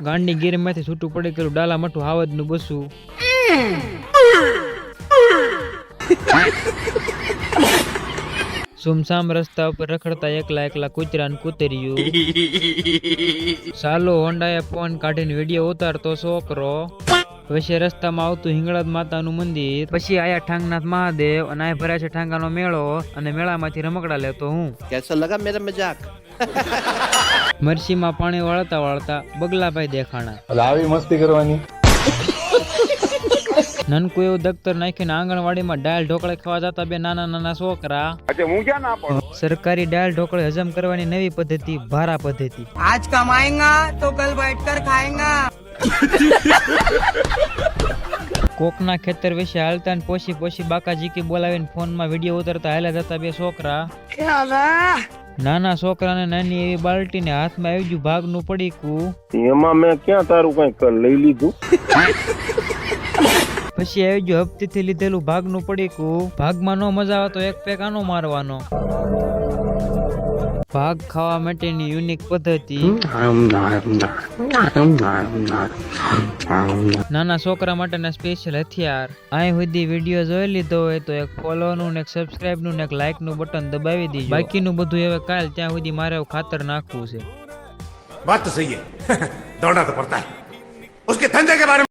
ગાંડી ગીરમાંથી છૂટું પડી ગયેલું ડાલા મઠું હાવજનું બસું. સુમસામ રસ્તા ઉપર રખડતા એકલા એકલા કૂતરા ને કૂતર્યું. સાલો હોન્ડાએ ફોન કાઢીને વિડીયો ઉતારતો છોકરો. પછી રસ્તામાં આવતું હિંગળાજ માતાનું મંદિર, પછી આયા ઠાંગનાથ મહાદેવ, અને આ ભરાય છે ઠાંગાનો મેળો, અને મેળામાંથી રમકડા લેતો હું. कैसा लगा मेरा मजाक? મરસીમાં પાણી વાળતા વાળતા બગલાભાઈ દેખાણા. આવી મસ્તી કરવાની. નનકું એવું દફતર નાખીને આંગણવાડીમાં દાળ ઢોકળે ખાવા જતા બે નાના નાના છોકરા. સરકારી દાળ ઢોકળે હજમ કરવાની નવી પદ્ધતિ, ભારા પદ્ધતિ. आज कमाएगा तो कल बैठकर खाएगा. કોકના ખેતર વિશે હાલતા ને પોસી પોસી બાકાજીકી બોલાવીને ફોનમાં વિડીયો ઉતારતા હાલ્યા જતા બે છોકરા. નાના છોકરાને નાની એવી બાલટીને હાથમાં આવી ગયું ભાગનું પડીકું. એમાં મેં ક્યાં તારું કઈ લઈ લીધું? પછી આવી ગયું હપ્તીથી લીધેલું ભાગનું પડીકું. ભાગમાં નો મજા આવે તો એક પેક આનો મારવાનો. ભાગ ખાવા માટેની યુનિક પદ્ધતિ. નાના છોકરા માટેના સ્પેશિયલ હથિયાર. અહીં સુધી વિડીયો જોઈ લીધો હોય તો એક ફોલો નું ને એક સબસ્ક્રાઇબ નું ને એક લાઈક નું બટન દબાવી દીજો. બાકીનું બધું હવે કાલ ત્યાં સુધી મારે ખાતર નાખવું છે. बात तो सही है दौड़ना तो पड़ता है उसके धंधे के बारे में